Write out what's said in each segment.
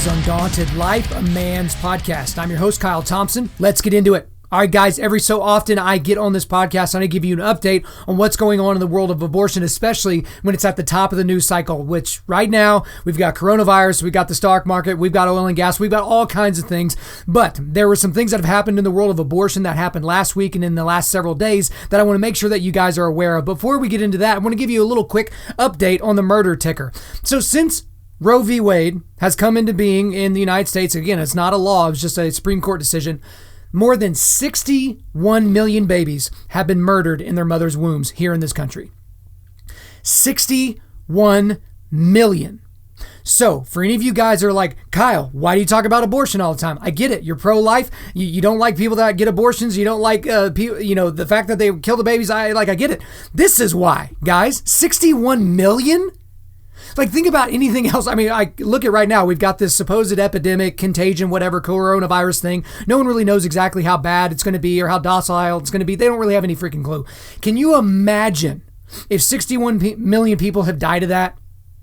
is Undaunted.Life, a man's podcast. I'm your host, Kyle Thompson. Let's get into it. All right, guys, every so often I get on this podcast and I give you an update on what's going on in the world of abortion, especially when it's at the top of the news cycle, which right now we've got coronavirus, we've got the stock market, we've got oil and gas, we've got all kinds of things. But there were some things that have happened in the world of abortion that happened last week and in the last several days that I want to make sure that you guys are aware of. Before we get into that, I want to give you a little quick update on the murder ticker. So since Roe v. Wade has come into being in the United States, again, it's not a law, it's just a Supreme Court decision, more than 61 million babies have been murdered in their mother's wombs here in this country. 61 million. So for any of you guys that are like, Kyle, why do you talk about abortion all the time? I get it. You're pro-life. You don't like people that get abortions. You don't like the fact that they kill the babies. I get it. This is why, guys. 61 million? Like, think about anything else. I mean, I look at right now, we've got this supposed epidemic, contagion, whatever, coronavirus thing. No one really knows exactly how bad it's going to be or how docile it's going to be. They don't really have any freaking clue. Can you imagine if 61 million people have died of that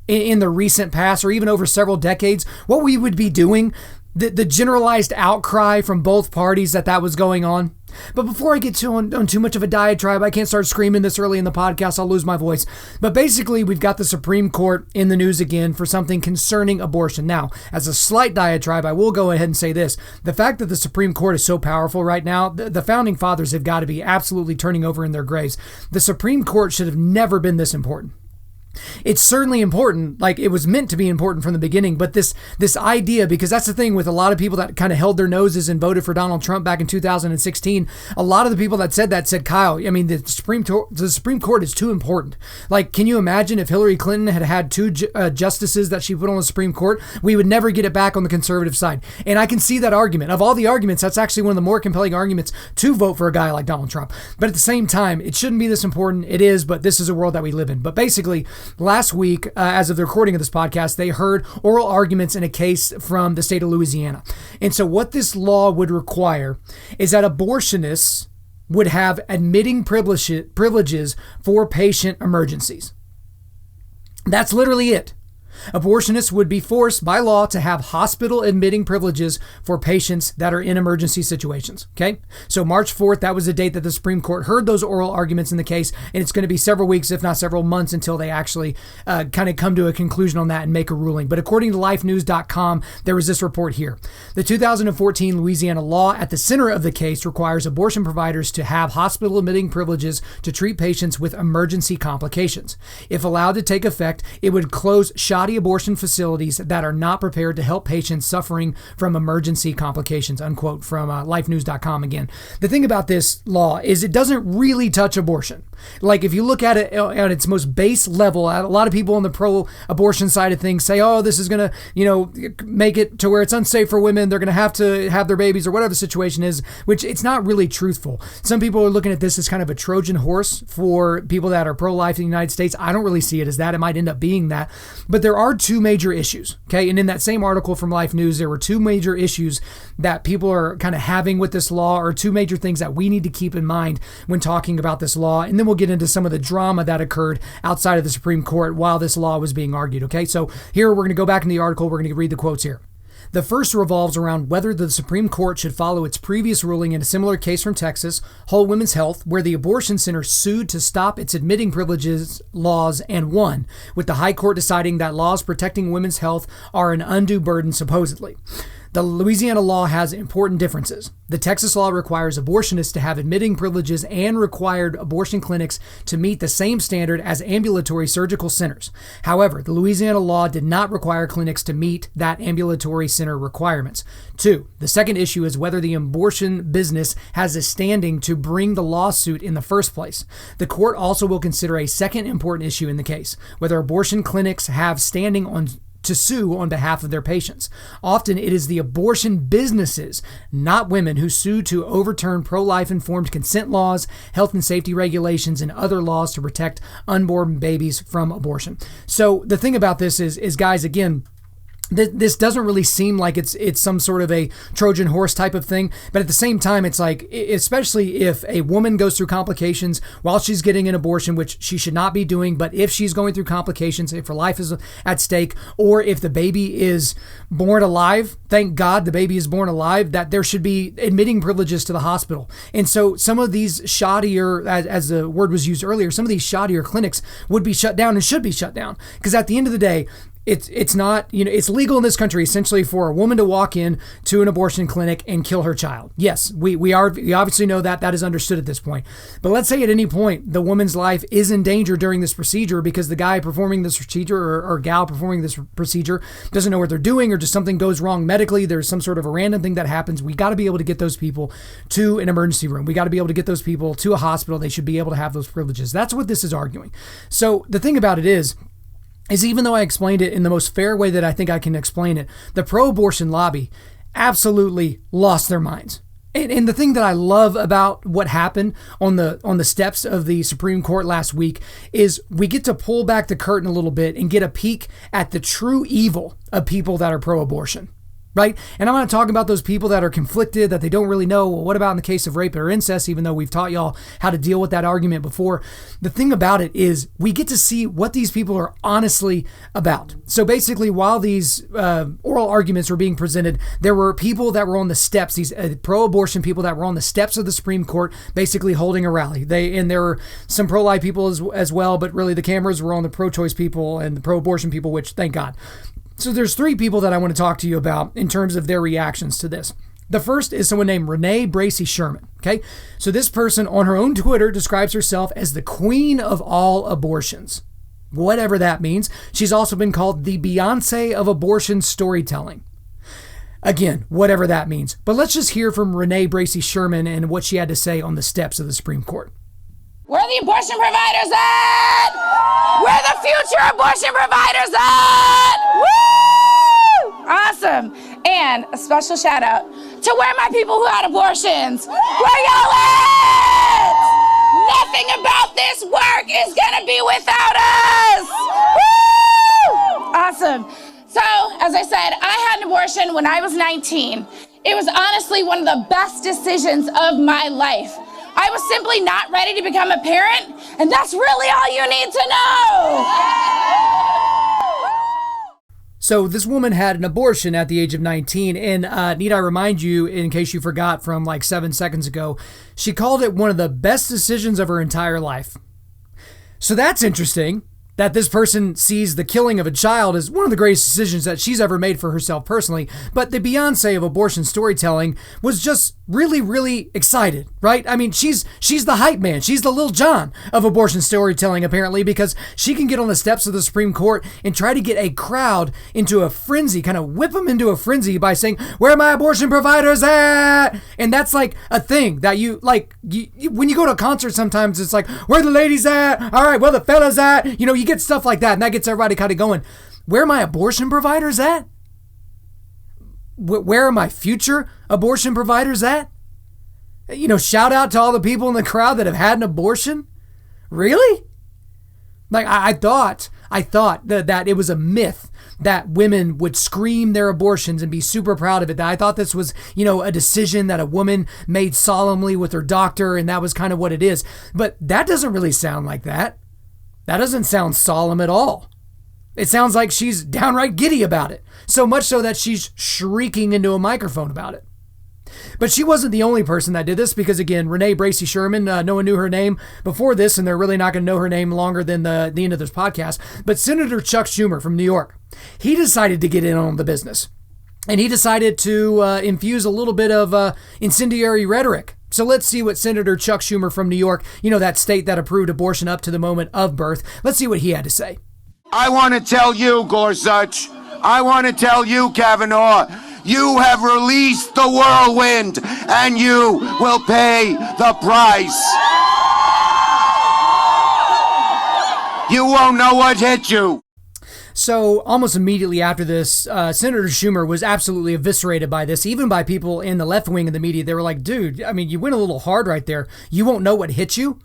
in the recent past or even over several decades, what we would be doing? The generalized outcry from both parties that was going on. But before I get on too much of a diatribe, I can't start screaming this early in the podcast. I'll lose my voice. But basically, we've got the Supreme Court in the news again for something concerning abortion. Now, as a slight diatribe, I will go ahead and say this. The fact that the Supreme Court is so powerful right now, the founding fathers have got to be absolutely turning over in their graves. The Supreme Court should have never been this important. It's certainly important, like it was meant to be important from the beginning, but this idea, because that's the thing with a lot of people that kind of held their noses and voted for Donald Trump back in 2016, a lot of the people that said, Kyle, I mean, the Supreme Court is too important. Like, can you imagine if Hillary Clinton had had two justices that she put on the Supreme Court, we would never get it back on the conservative side. And I can see that argument. Of all the arguments, that's actually one of the more compelling arguments to vote for a guy like Donald Trump. But at the same time, it shouldn't be this important. It is, but this is a world that we live in. But basically, last week, as of the recording of this podcast, they heard oral arguments in a case from the state of Louisiana. And so what this law would require is that abortionists would have admitting privileges for patient emergencies. That's literally it. Abortionists would be forced by law to have hospital admitting privileges for patients that are in emergency situations. Okay. So March 4th, that was the date that the Supreme Court heard those oral arguments in the case. And it's going to be several weeks, if not several months, until they actually kind of come to a conclusion on that and make a ruling. But according to lifenews.com, there was this report here. The 2014 Louisiana law at the center of the case requires abortion providers to have hospital admitting privileges to treat patients with emergency complications. If allowed to take effect, it would close shoddy abortion facilities that are not prepared to help patients suffering from emergency complications, unquote, from lifenews.com again. The thing about this law is it doesn't really touch abortion. Like, if you look at it at its most base level, a lot of people on the pro-abortion side of things say, oh, this is going to, make it to where it's unsafe for women. They're going to have their babies or whatever the situation is, which it's not really truthful. Some people are looking at this as kind of a Trojan horse for people that are pro-life in the United States. I don't really see it as that. It might end up being that. But there are two major issues, okay? And in that same article from Life News, there were two major issues that people are kind of having with this law, or two major things that we need to keep in mind when talking about this law. And then we'll get into some of the drama that occurred outside of the Supreme Court while this law was being argued, okay? So here we're going to go back in the article. We're going to read the quotes here. The first revolves around whether the Supreme Court should follow its previous ruling in a similar case from Texas, Whole Women's Health, where the abortion center sued to stop its admitting privileges laws and won, with the High Court deciding that laws protecting women's health are an undue burden, supposedly. The Louisiana law has important differences. The Texas law requires abortionists to have admitting privileges and required abortion clinics to meet the same standard as ambulatory surgical centers. However, the Louisiana law did not require clinics to meet that ambulatory center requirements. 2, the second issue is whether the abortion business has a standing to bring the lawsuit in the first place. The court also will consider a second important issue in the case, whether abortion clinics have standing to sue on behalf of their patients. Often it is the abortion businesses, not women, who sue to overturn pro-life informed consent laws, health and safety regulations, and other laws to protect unborn babies from abortion. So the thing about this is guys, again, this doesn't really seem like it's some sort of a Trojan horse type of thing. But at the same time, it's like, especially if a woman goes through complications while she's getting an abortion, which she should not be doing, but if she's going through complications, if her life is at stake, or if the baby is born alive, thank God the baby is born alive, that there should be admitting privileges to the hospital. And so some of these shoddier, as the word was used earlier, some of these shoddier clinics would be shut down and should be shut down. Because at the end of the day, it's not, it's legal in this country essentially for a woman to walk in to an abortion clinic and kill her child. Yes, we obviously know that is understood at this point. But let's say at any point the woman's life is in danger during this procedure because the guy performing this procedure or gal performing this procedure doesn't know what they're doing, or just something goes wrong medically. There's some sort of a random thing that happens. We got to be able to get those people to an emergency room. We got to be able to get those people to a hospital. They should be able to have those privileges. That's what this is arguing. So the thing about it is even though I explained it in the most fair way that I think I can explain it, the pro-abortion lobby absolutely lost their minds. And the thing that I love about what happened on the steps of the Supreme Court last week is we get to pull back the curtain a little bit and get a peek at the true evil of people that are pro-abortion. Right? And I'm going to talk about those people that are conflicted, that they don't really know, well, what about in the case of rape or incest, even though we've taught y'all how to deal with that argument before. The thing about it is we get to see what these people are honestly about. So basically, while these oral arguments were being presented, there were people that were on the steps, these pro-abortion people that were on the steps of the Supreme Court, basically holding a rally. And there were some pro-life people as well, but really the cameras were on the pro-choice people and the pro-abortion people, which thank God. So there's three people that I want to talk to you about in terms of their reactions to this. The first is someone named Renee Bracey Sherman. Okay. So this person on her own Twitter describes herself as the queen of all abortions. Whatever that means. She's also been called the Beyonce of abortion storytelling. Again, whatever that means. But let's just hear from Renee Bracey Sherman and what she had to say on the steps of the Supreme Court. Where are the abortion providers at? Where are the future abortion providers at? Woo! Awesome. And a special shout out to where my people who had abortions. Where y'all at? Nothing about this work is gonna be without us. Woo! Awesome. So, as I said, I had an abortion when I was 19. It was honestly one of the best decisions of my life. I was simply not ready to become a parent, and that's really all you need to know. So this woman had an abortion at the age of 19, and need I remind you, in case you forgot from like 7 seconds ago, she called it one of the best decisions of her entire life. So that's interesting, that this person sees the killing of a child as one of the greatest decisions that she's ever made for herself personally. But the Beyonce of abortion storytelling was just really, really excited, right? I mean, she's the hype man. She's the Lil Jon of abortion storytelling, apparently, because she can get on the steps of the Supreme Court and try to get a crowd into a frenzy, kind of whip them into a frenzy by saying, where are my abortion providers at? And that's like a thing that you when you go to a concert, sometimes it's like, where are the ladies at? All right, where the fellas at? You get stuff like that, and that gets everybody kind of going. Where are my abortion providers at? Where are my future abortion providers at? Shout out to all the people in the crowd that have had an abortion. Really? Like, I thought that it was a myth that women would scream their abortions and be super proud of it. That I thought this was, a decision that a woman made solemnly with her doctor, and that was kind of what it is. But that doesn't really sound like that. That doesn't sound solemn at all. It sounds like she's downright giddy about it. So much so that she's shrieking into a microphone about it. But she wasn't the only person that did this, because again, Renee Bracey Sherman, no one knew her name before this, and they're really not going to know her name longer than the end of this podcast. But Senator Chuck Schumer from New York, he decided to get in on the business. And he decided to infuse a little bit of incendiary rhetoric. So let's see what Senator Chuck Schumer from New York, that state that approved abortion up to the moment of birth, let's see what he had to say. I want to tell you, Gorsuch, I want to tell you, Kavanaugh, you have released the whirlwind, and you will pay the price. You won't know what hit you. So almost immediately after this, Senator Schumer was absolutely eviscerated by this, even by people in the left wing of the media. They were like, dude, I mean, you went a little hard right there. You won't know what hit you.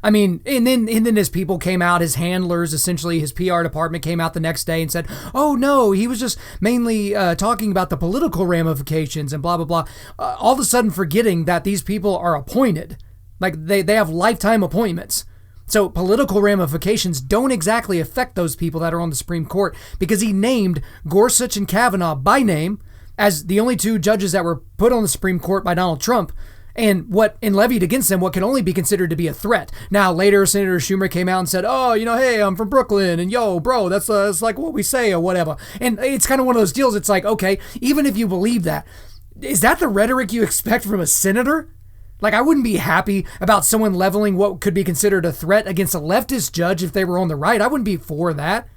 I mean, and then his people came out, his handlers, essentially his PR department came out the next day and said, oh no, he was just mainly talking about the political ramifications and blah, blah, blah. All of a sudden forgetting that these people are appointed. Like they have lifetime appointments. So political ramifications don't exactly affect those people that are on the Supreme Court, because he named Gorsuch and Kavanaugh by name as the only two judges that were put on the Supreme Court by Donald Trump, and levied against them what can only be considered to be a threat. Now, later, Senator Schumer came out and said, oh, hey, I'm from Brooklyn, and yo, bro, that's like what we say or whatever. And it's kind of one of those deals. It's like, okay, even if you believe that, is that the rhetoric you expect from a senator? Like, I wouldn't be happy about someone leveling what could be considered a threat against a leftist judge if they were on the right. I wouldn't be for that.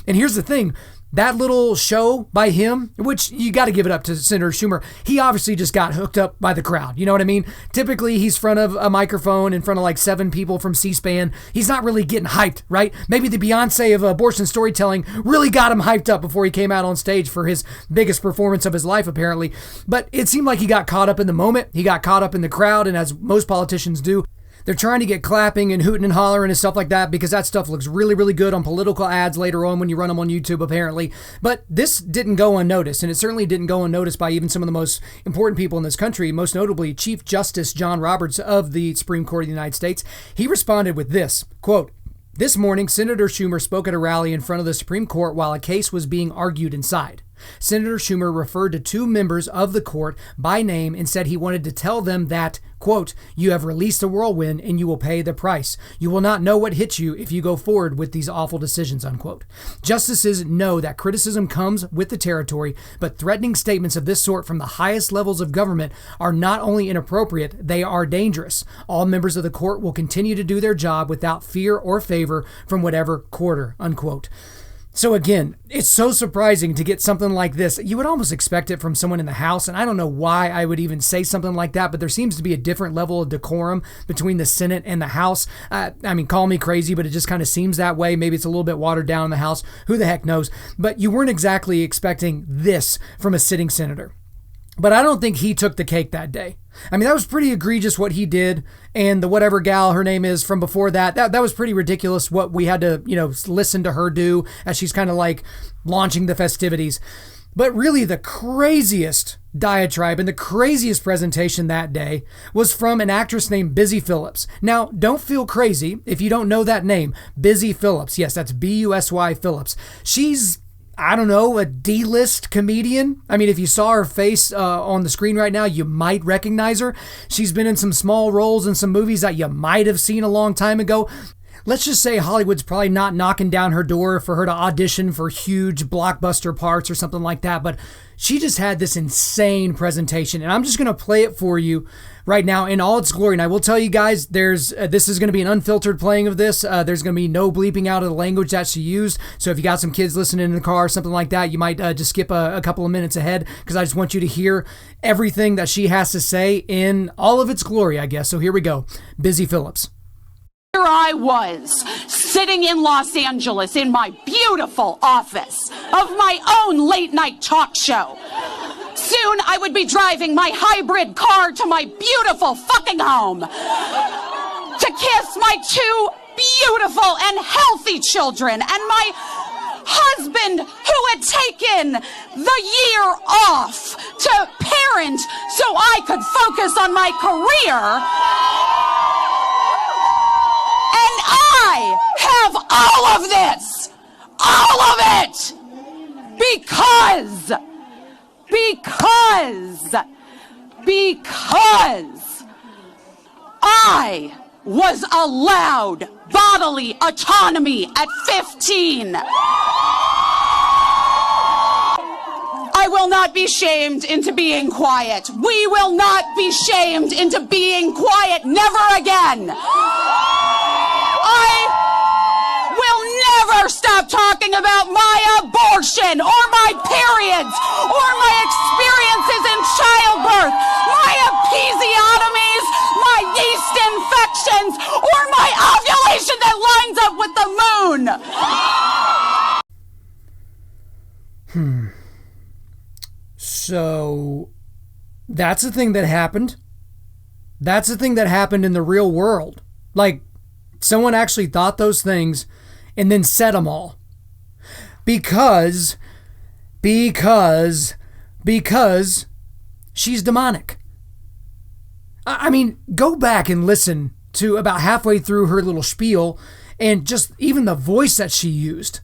And here's the thing. That little show by him, which you got to give it up to Senator Schumer, he obviously just got hooked up by the crowd. You know what I mean? Typically, he's in front of a microphone in front of like 7 people from C-SPAN. He's not really getting hyped, right? Maybe the Beyonce of abortion storytelling really got him hyped up before he came out on stage for his biggest performance of his life, apparently. But it seemed like he got caught up in the moment. He got caught up in the crowd, and as most politicians do, they're trying to get clapping and hooting and hollering and stuff like that because that stuff looks really, really good on political ads later on when you run them on YouTube, apparently. But this didn't go unnoticed, and it certainly didn't go unnoticed by even some of the most important people in this country, most notably Chief Justice John Roberts of the Supreme Court of the United States. He responded with this, quote, "This morning, Senator Schumer spoke at a rally in front of the Supreme Court while a case was being argued inside. Senator Schumer referred to 2 members of the court by name and said he wanted to tell them that, quote, you have released a whirlwind and you will pay the price. You will not know what hits you if you go forward with these awful decisions, unquote. Justices know that criticism comes with the territory, but threatening statements of this sort from the highest levels of government are not only inappropriate, they are dangerous. All members of the court will continue to do their job without fear or favor from whatever quarter, unquote." So again, it's so surprising to get something like this. You would almost expect it from someone in the House, and I don't know why I would even say something like that, but there seems to be a different level of decorum between the Senate and the House. I mean, call me crazy, but it just kind of seems that way. Maybe it's a little bit watered down in the House. Who the heck knows? But you weren't exactly expecting this from a sitting senator. But I don't think he took the cake that day. I mean, that was pretty egregious what he did. And the whatever gal her name is from before that was pretty ridiculous what we had to, listen to her do as she's kind of like launching the festivities. But really the craziest diatribe and the craziest presentation that day was from an actress named Busy Phillips. Now, don't feel crazy if you don't know that name. Busy Phillips. Yes, that's Busy Phillips. She's, I don't know, a D-list comedian. I mean, if you saw her face on the screen right now, you might recognize her. She's been in some small roles in some movies that you might have seen a long time ago. Let's just say Hollywood's probably not knocking down her door for her to audition for huge blockbuster parts or something like that, but she just had this insane presentation, and I'm just going to play it for you right now in all its glory. And I will tell you guys, this is going to be an unfiltered playing of this. There's going to be no bleeping out of the language that she used. So if you got some kids listening in the car or something like that, you might just skip a couple of minutes ahead, because I just want you to hear everything that she has to say in all of its glory, I guess. So here we go. Busy Phillips. Here I was, sitting in Los Angeles in my beautiful office of my own late-night talk show. Soon I would be driving my hybrid car to my beautiful fucking home to kiss my 2 beautiful and healthy children and my husband who had taken the year off to parent so I could focus on my career. And I have all of this, all of it, because I was allowed bodily autonomy at 15. I will not be shamed into being quiet. We will not be shamed into being quiet. Never again. I will never stop talking about my abortion or my periods or my experiences in childbirth, my episiotomies, my yeast infections, or my ovulation that lines up with the moon. So that's the thing that happened. That's the thing that happened in the real world. Like, Someone actually thought those things and then said them all. Because she's demonic. I mean, go back and listen to about halfway through her little spiel and just even the voice that she used.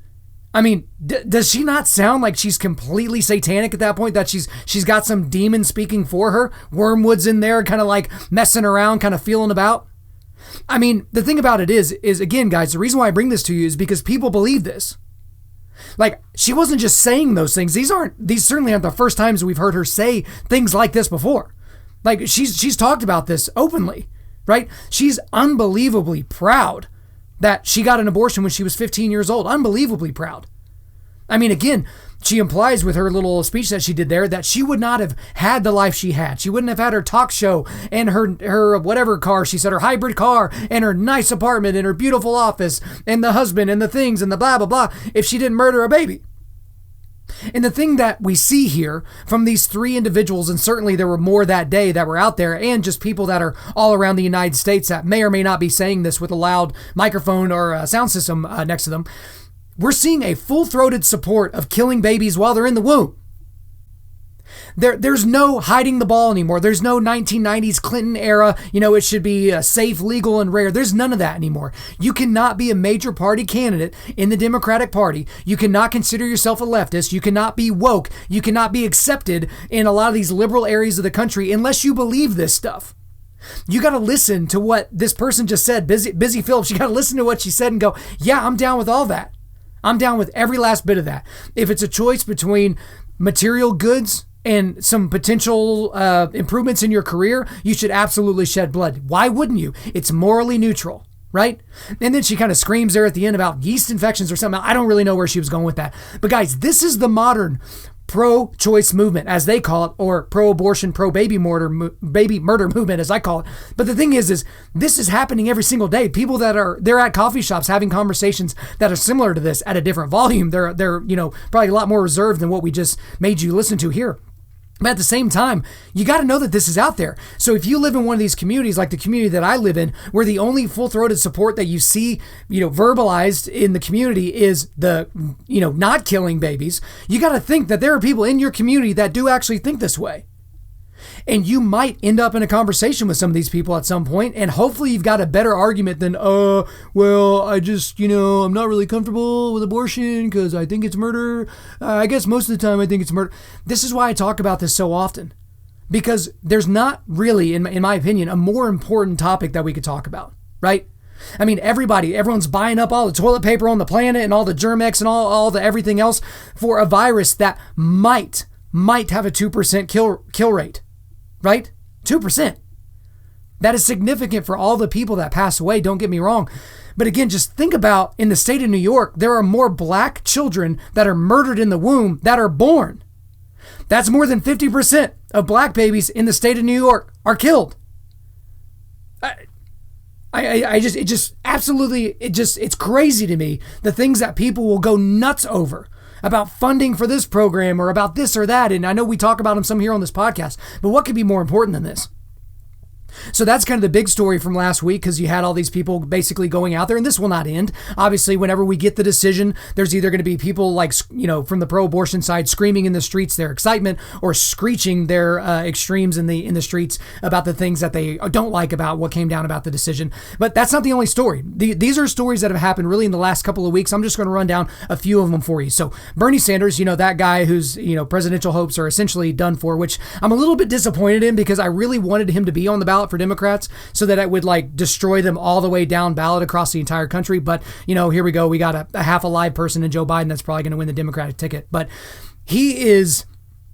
I mean, does she not sound like she's completely satanic at that point, that she's got some demon speaking for her? Wormwood's in there kind of like messing around, kind of feeling about. I mean, the thing about it is again, guys, the reason why I bring this to you is because people believe this. Like, she wasn't just saying those things. These certainly aren't the first times we've heard her say things like this before. Like, she's talked about this openly, right? She's unbelievably proud that she got an abortion when she was 15 years old. Unbelievably proud. I mean, again, she implies with her little speech that she did there that she would not have had the life she had. She wouldn't have had her talk show and her whatever car, she said, her hybrid car and her nice apartment and her beautiful office and the husband and the things and the blah, blah, blah, if she didn't murder a baby. And the thing that we see here from these three individuals, and certainly there were more that day that were out there, and just people that are all around the United States that may or may not be saying this with a loud microphone or a sound system next to them, we're seeing a full-throated support of killing babies while they're in the womb. There's no hiding the ball anymore. There's no 1990s Clinton era, it should be safe, legal, and rare. There's none of that anymore. You cannot be a major party candidate in the Democratic Party. You cannot consider yourself a leftist. You cannot be woke. You cannot be accepted in a lot of these liberal areas of the country unless you believe this stuff. You got to listen to what this person just said, Busy Phillips. You got to listen to what she said and go, yeah, I'm down with all that. I'm down with every last bit of that. If it's a choice between material goods and some potential improvements in your career, you should absolutely shed blood. Why wouldn't you? It's morally neutral, right? And then she kind of screams there at the end about yeast infections or something. I don't really know where she was going with that. But guys, this is the modern pro-choice movement, as they call it, or pro-abortion, pro-baby murder movement, as I call it. But the thing is this is happening every single day. People they're at coffee shops having conversations that are similar to this at a different volume. They're probably a lot more reserved than what we just made you listen to here. But at the same time, you got to know that this is out there. So if you live in one of these communities, like the community that I live in, where the only full-throated support that you see, verbalized in the community is the, not killing babies, you got to think that there are people in your community that do actually think this way. And you might end up in a conversation with some of these people at some point, and hopefully you've got a better argument than, I just, I'm not really comfortable with abortion because I think it's murder. I guess most of the time I think it's murder. This is why I talk about this so often, because there's not really, in my opinion, a more important topic that we could talk about, right? I mean, everyone's buying up all the toilet paper on the planet and all the Germ-X and all the everything else for a virus that might have a 2% kill rate. Right? 2%. That is significant for all the people that pass away, don't get me wrong. But again, just think about, in the state of New York, there are more black children that are murdered in the womb that are born. That's more than 50% of black babies in the state of New York are killed. It's crazy to me, the things that people will go nuts over about funding for this program or about this or that. And I know we talk about them some here on this podcast, but what could be more important than this? So that's kind of the big story from last week, because you had all these people basically going out there, and this will not end. Obviously, whenever we get the decision, there's either going to be people like, from the pro-abortion side screaming in the streets their excitement, or screeching their extremes in the streets about the things that they don't like about what came down about the decision. But that's not the only story. These are stories that have happened really in the last couple of weeks. I'm just going to run down a few of them for you. So Bernie Sanders, that guy whose presidential hopes are essentially done for, which I'm a little bit disappointed in, because I really wanted him to be on the ballot for Democrats so that it would destroy them all the way down ballot across the entire country. But, here we go. We got a half alive person in Joe Biden that's probably going to win the Democratic ticket. But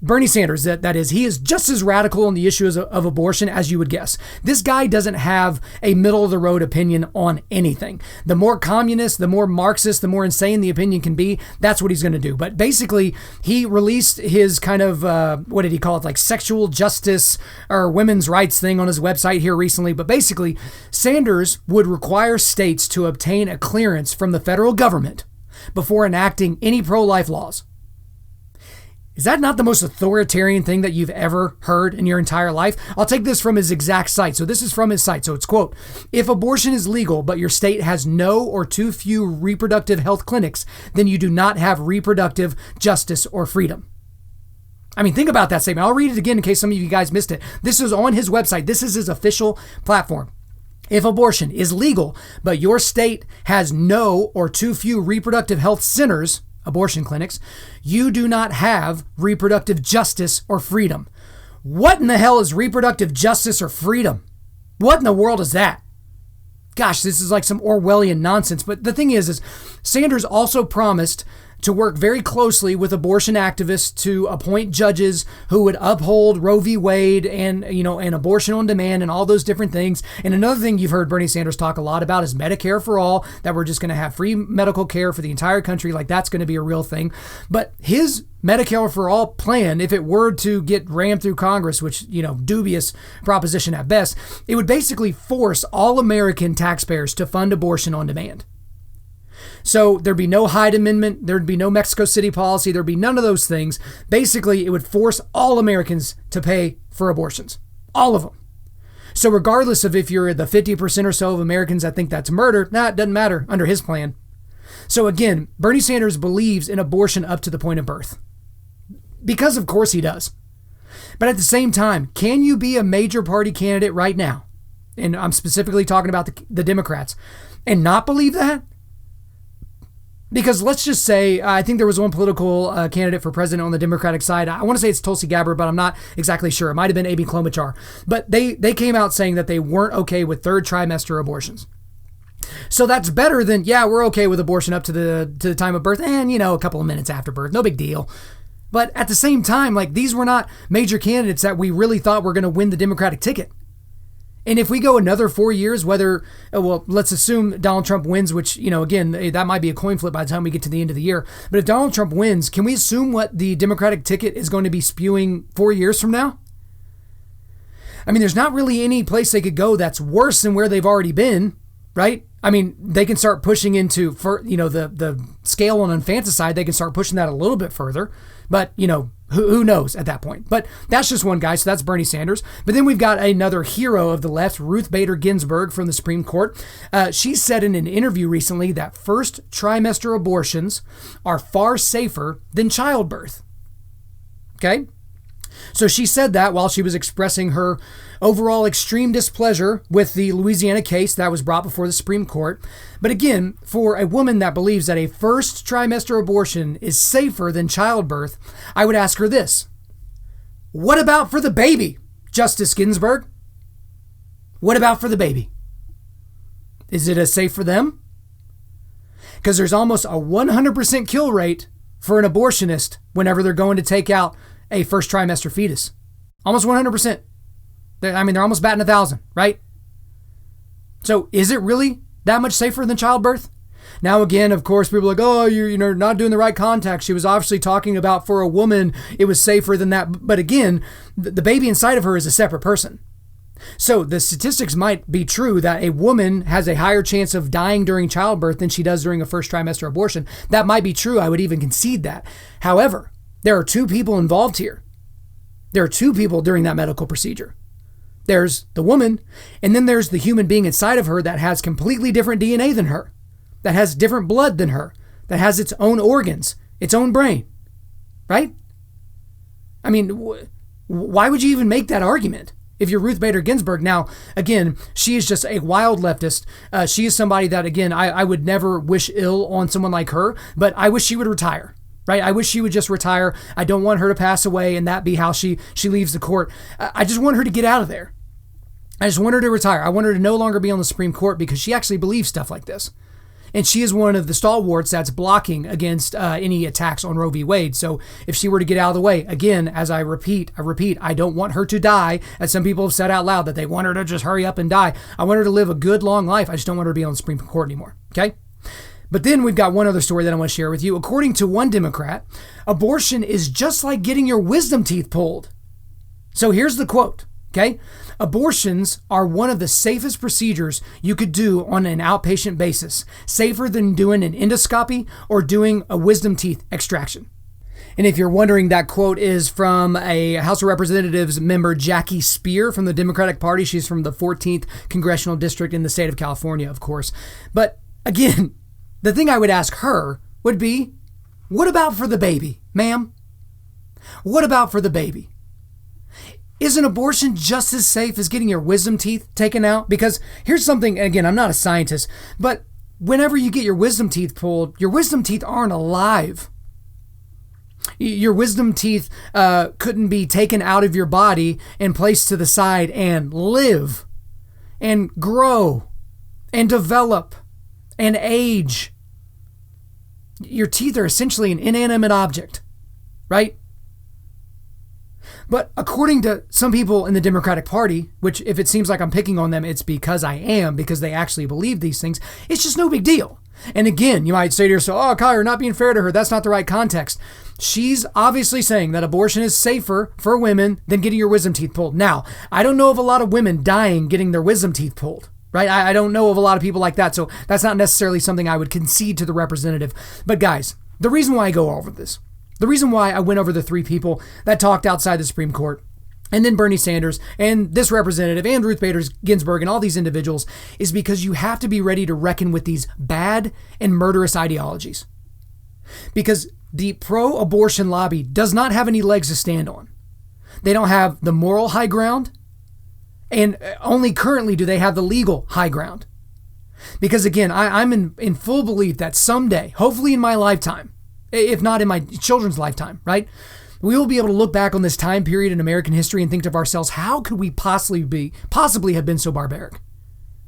Bernie Sanders, that is, he is just as radical on the issues of abortion as you would guess. This guy doesn't have a middle-of-the-road opinion on anything. The more communist, the more Marxist, the more insane the opinion can be, that's what he's going to do. But basically, he released his kind of, what did he call it, sexual justice or women's rights thing on his website here recently. But basically, Sanders would require states to obtain a clearance from the federal government before enacting any pro-life laws. Is that not the most authoritarian thing that you've ever heard in your entire life? I'll take this from his exact site. So this is from his site. So it's, quote, if abortion is legal, but your state has no or too few reproductive health clinics, then you do not have reproductive justice or freedom. I mean, think about that statement. I'll read it again in case some of you guys missed it. This is on his website. This is his official platform. If abortion is legal, but your state has no or too few reproductive health centers, abortion clinics, you do not have reproductive justice or freedom. What in the hell is reproductive justice or freedom? What in the world is that? Gosh, this is like some Orwellian nonsense. But the thing is Sanders also promised to work very closely with abortion activists to appoint judges who would uphold Roe v. Wade and abortion on demand and all those different things. And another thing you've heard Bernie Sanders talk a lot about is Medicare for all, that we're just going to have free medical care for the entire country. Like that's going to be a real thing. But his Medicare for all plan, if it were to get rammed through Congress, which, dubious proposition at best, it would basically force all American taxpayers to fund abortion on demand. So there'd be no Hyde Amendment, there'd be no Mexico City policy, there'd be none of those things. Basically, it would force all Americans to pay for abortions. All of them. So regardless of if you're the 50% or so of Americans that think that's murder, it doesn't matter under his plan. So again, Bernie Sanders believes in abortion up to the point of birth. Because of course he does. But at the same time, can you be a major party candidate right now? And I'm specifically talking about the Democrats, and not believe that? Because let's just say, I think there was one political candidate for president on the Democratic side. I want to say it's Tulsi Gabbard, but I'm not exactly sure. It might have been Amy Klobuchar. But they came out saying that they weren't okay with third trimester abortions. So that's better than, we're okay with abortion up to the time of birth and, a couple of minutes after birth. No big deal. But at the same time, these were not major candidates that we really thought were going to win the Democratic ticket. And if we go another 4 years, let's assume Donald Trump wins, which, again, that might be a coin flip by the time we get to the end of the year. But if Donald Trump wins, can we assume what the Democratic ticket is going to be spewing 4 years from now? I mean, there's not really any place they could go that's worse than where they've already been, right? I mean, they can start pushing into, the scale on infanticide, they can start pushing that a little bit further. But, who knows at that point? But that's just one guy, so that's Bernie Sanders. But then we've got another hero of the left, Ruth Bader Ginsburg from the Supreme Court. She said in an interview recently that first trimester abortions are far safer than childbirth. Okay? So she said that while she was expressing her overall extreme displeasure with the Louisiana case that was brought before the Supreme Court. But again, for a woman that believes that a first trimester abortion is safer than childbirth, I would ask her this. What about for the baby, Justice Ginsburg? What about for the baby? Is it as safe for them? Because there's almost a 100% kill rate for an abortionist whenever they're going to take out a first trimester fetus. Almost 100%. They're almost batting 1,000, right? So is it really that much safer than childbirth? Now, again, of course, people are like, oh, you're not doing the right context. She was obviously talking about for a woman, it was safer than that. But again, the baby inside of her is a separate person. So the statistics might be true that a woman has a higher chance of dying during childbirth than she does during a first trimester abortion. That might be true. I would even concede that. However, there are two people involved here. There are two people during that medical procedure. There's the woman, and then there's the human being inside of her that has completely different DNA than her, that has different blood than her, that has its own organs, its own brain, right? I mean, why would you even make that argument if you're Ruth Bader Ginsburg? Now, again, she is just a wild leftist. She is somebody that, again, I would never wish ill on someone like her, but I wish she would retire. Right? I wish she would just retire. I don't want her to pass away and that be how she leaves the court. I just want her to get out of there. I just want her to retire. I want her to no longer be on the Supreme Court because she actually believes stuff like this. And she is one of the stalwarts that's blocking against any attacks on Roe v. Wade. So if she were to get out of the way, again, as I repeat, I don't want her to die, as some people have said out loud that they want her to just hurry up and die. I want her to live a good, long life. I just don't want her to be on the Supreme Court anymore. Okay? But then we've got one other story that I want to share with you. According to one Democrat, abortion is just like getting your wisdom teeth pulled. So here's the quote, okay? Abortions are one of the safest procedures you could do on an outpatient basis, safer than doing an endoscopy or doing a wisdom teeth extraction. And if you're wondering, that quote is from a House of Representatives member, Jackie Spear from the Democratic Party. She's from the 14th Congressional District in the state of California, of course. But again, the thing I would ask her would be, what about for the baby, ma'am? What about for the baby? Is an abortion just as safe as getting your wisdom teeth taken out? Because here's something, again, I'm not a scientist, but whenever you get your wisdom teeth pulled, your wisdom teeth aren't alive. Your wisdom teeth couldn't be taken out of your body and placed to the side and live and grow and develop and age. Your teeth are essentially an inanimate object, right? But according to some people in the Democratic Party, which if it seems like I'm picking on them, it's because I am, because they actually believe these things, it's just no big deal. And again, you might say to yourself, oh, Kyle, you're not being fair to her. That's not the right context. She's obviously saying that abortion is safer for women than getting your wisdom teeth pulled. Now, I don't know of a lot of women dying getting their wisdom teeth pulled, right? I don't know of a lot of people like that. So that's not necessarily something I would concede to the representative. But guys, the reason why I go over this, the reason why I went over the three people that talked outside the Supreme Court, and then Bernie Sanders, and this representative, and Ruth Bader Ginsburg, and all these individuals, is because you have to be ready to reckon with these bad and murderous ideologies. Because the pro-abortion lobby does not have any legs to stand on. They don't have the moral high ground, and only currently do they have the legal high ground. Because again, I'm in full belief that someday, hopefully in my lifetime, if not in my children's lifetime, right? We will be able to look back on this time period in American history and think to ourselves, how could we possibly have been so barbaric?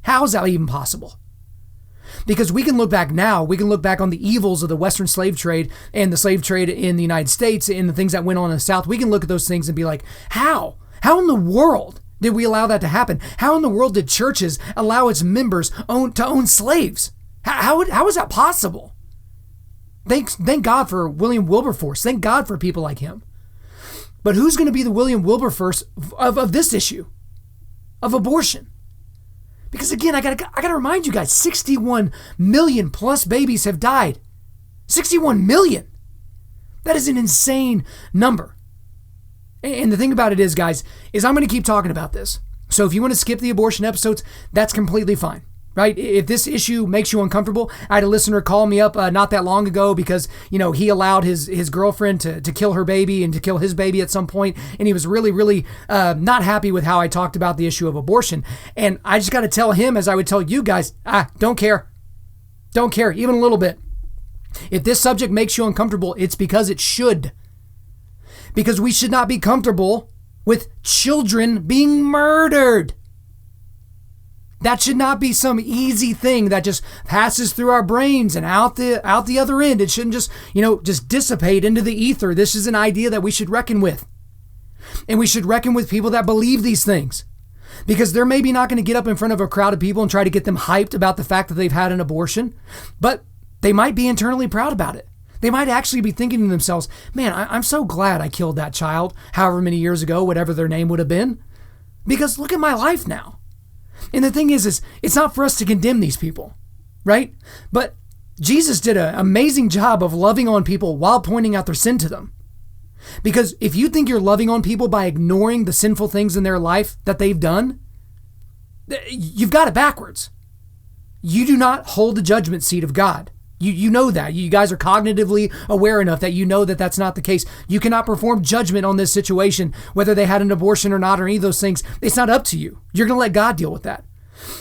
How is that even possible? Because we can look back now, we can look back on the evils of the Western slave trade and the slave trade in the United States and the things that went on in the South. We can look at those things and be like, how? How in the world did we allow that to happen? How in the world did churches allow its members to own slaves? How is that possible? Thank God for William Wilberforce. Thank God for people like him. But who's going to be the William Wilberforce of this issue, of abortion? Because again, I gotta remind you guys, 61 million plus babies have died. 61 million. That is an insane number. And the thing about it is, guys, is I'm going to keep talking about this. So if you want to skip the abortion episodes, that's completely fine. Right? If this issue makes you uncomfortable, I had a listener call me up not that long ago because, he allowed his girlfriend to kill her baby and to kill his baby at some point. And he was really, really not happy with how I talked about the issue of abortion. And I just got to tell him, as I would tell you guys, don't care. Don't care, even a little bit. If this subject makes you uncomfortable, it's because it should. Because we should not be comfortable with children being murdered. That should not be some easy thing that just passes through our brains and out the other end. It shouldn't just dissipate into the ether. This is an idea that we should reckon with. And we should reckon with people that believe these things. Because they're maybe not going to get up in front of a crowd of people and try to get them hyped about the fact that they've had an abortion, but they might be internally proud about it. They might actually be thinking to themselves, man, I'm so glad I killed that child however many years ago, whatever their name would have been. Because look at my life now. And the thing is it's not for us to condemn these people, right? But Jesus did an amazing job of loving on people while pointing out their sin to them. Because if you think you're loving on people by ignoring the sinful things in their life that they've done, you've got it backwards. You do not hold the judgment seat of God. You know that. You guys are cognitively aware enough that you know that that's not the case. You cannot perform judgment on this situation, whether they had an abortion or not, or any of those things. It's not up to you. You're going to let God deal with that.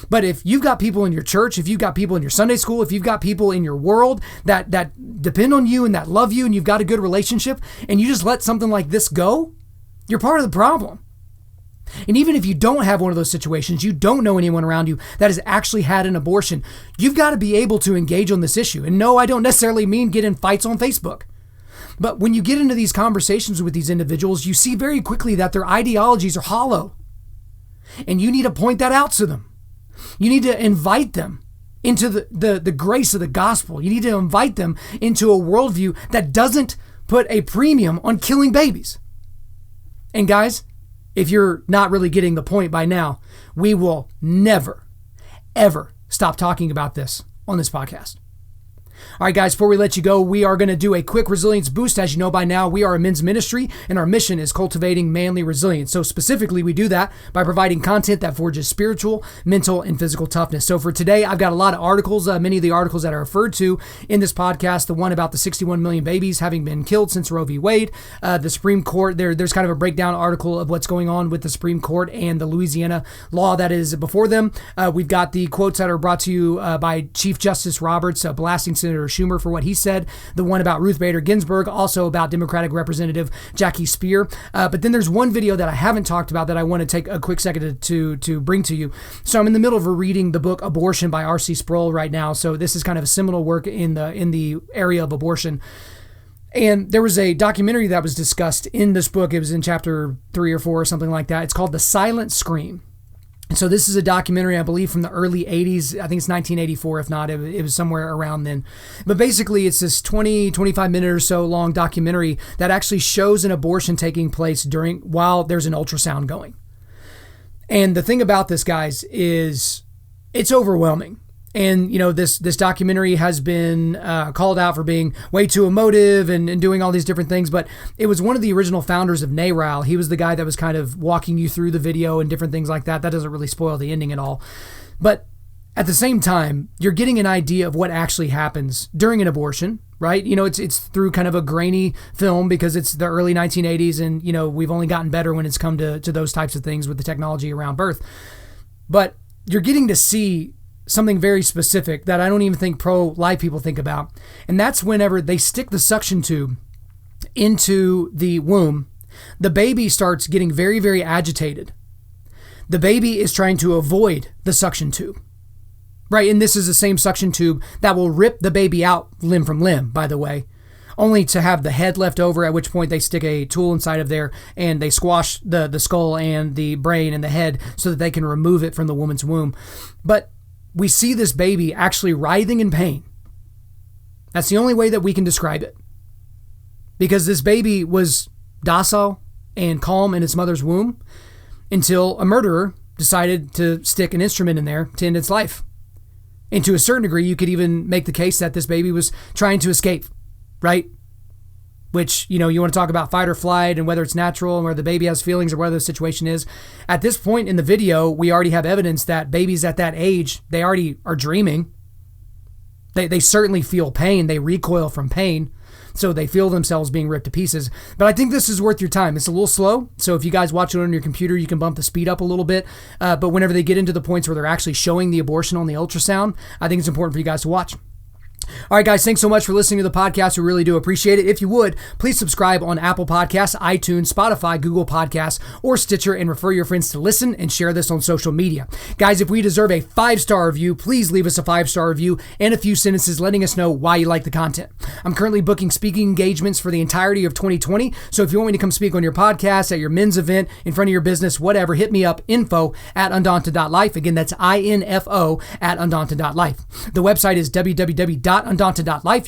But if you've got people in your church, if you've got people in your Sunday school, if you've got people in your world that depend on you and that love you and you've got a good relationship, and you just let something like this go, you're part of the problem. And even if you don't have one of those situations, you don't know anyone around you that has actually had an abortion, you've got to be able to engage on this issue. And no, I don't necessarily mean get in fights on Facebook. But when you get into these conversations with these individuals, you see very quickly that their ideologies are hollow. And you need to point that out to them. You need to invite them into the grace of the gospel. You need to invite them into a worldview that doesn't put a premium on killing babies. And guys, if you're not really getting the point by now, we will never, ever stop talking about this on this podcast. All right, guys, before we let you go, we are going to do a quick resilience boost. As you know by now, we are a men's ministry, and our mission is cultivating manly resilience. So specifically, we do that by providing content that forges spiritual, mental, and physical toughness. So for today, I've got a lot of articles, many of the articles that are referred to in this podcast, the one about the 61 million babies having been killed since Roe v. Wade, the Supreme Court, there's kind of a breakdown article of what's going on with the Supreme Court and the Louisiana law that is before them. We've got the quotes that are brought to you by Chief Justice Roberts, blasting Senator Schumer for what he said, the one about Ruth Bader Ginsburg, also about Democratic Representative Jackie Speer. But then there's one video that I haven't talked about that I want to take a quick second to bring to you. So I'm in the middle of reading the book Abortion by R.C. Sproul right now. So this is kind of a seminal work in the area of abortion. And there was a documentary that was discussed in this book. It was in chapter 3 or 4 or something like that. It's called The Silent Scream. And so this is a documentary, I believe, from the early 80s. I think it's 1984. If not, it was somewhere around then. But basically, it's this 25 minute or so long documentary that actually shows an abortion taking place while there's an ultrasound going. And the thing about this, guys, is it's overwhelming. And, you know, this documentary has been called out for being way too emotive and doing all these different things. But it was one of the original founders of NARAL. He was the guy that was kind of walking you through the video and different things like that. That doesn't really spoil the ending at all. But at the same time, you're getting an idea of what actually happens during an abortion, right? You know, it's through kind of a grainy film because it's the early 1980s. And, you know, we've only gotten better when it's come to those types of things with the technology around birth. But you're getting to see something very specific that I don't even think pro-life people think about. And that's whenever they stick the suction tube into the womb, the baby starts getting very, very agitated. The baby is trying to avoid the suction tube, right? And this is the same suction tube that will rip the baby out limb from limb, by the way, only to have the head left over, at which point they stick a tool inside of there and they squash the skull and the brain and the head so that they can remove it from the woman's womb. But we see this baby actually writhing in pain. That's the only way that we can describe it. Because this baby was docile and calm in its mother's womb until a murderer decided to stick an instrument in there to end its life. And to a certain degree, you could even make the case that this baby was trying to escape, right? Which, you know, you want to talk about fight or flight and whether it's natural and whether the baby has feelings or whether the situation is. At this point in the video, we already have evidence that babies at that age, they already are dreaming. They certainly feel pain. They recoil from pain. So they feel themselves being ripped to pieces. But I think this is worth your time. It's a little slow. So if you guys watch it on your computer, you can bump the speed up a little bit. But whenever they get into the points where they're actually showing the abortion on the ultrasound, I think it's important for you guys to watch. All right, guys, thanks so much for listening to the podcast. We really do appreciate it. If you would, please subscribe on Apple Podcasts, iTunes, Spotify, Google Podcasts, or Stitcher, and refer your friends to listen and share this on social media. Guys, if we deserve a 5-star review, please leave us a 5-star review and a few sentences letting us know why you like the content. I'm currently booking speaking engagements for the entirety of 2020, so if you want me to come speak on your podcast, at your men's event, in front of your business, whatever, hit me up, info@Undaunted.Life. Again, that's info@Undaunted.Life. The website is www.Undaunted.Life.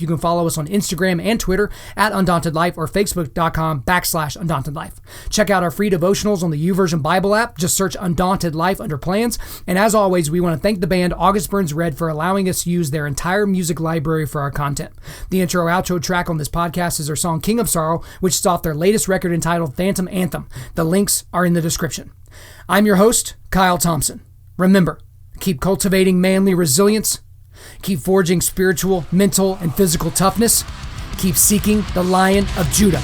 You can follow us on Instagram and Twitter @Undaunted.Life or Facebook.com/Undaunted.Life. Check out our free devotionals on the YouVersion Bible app. Just search Undaunted.Life under plans. And as always, we want to thank the band August Burns Red for allowing us to use their entire music library for our content. The intro-outro track on this podcast is their song King of Sorrow, which is off their latest record entitled Phantom Anthem. The links are in the description. I'm your host, Kyle Thompson. Remember, keep cultivating manly resilience. Keep forging spiritual, mental, and physical toughness. Keep seeking the Lion of Judah.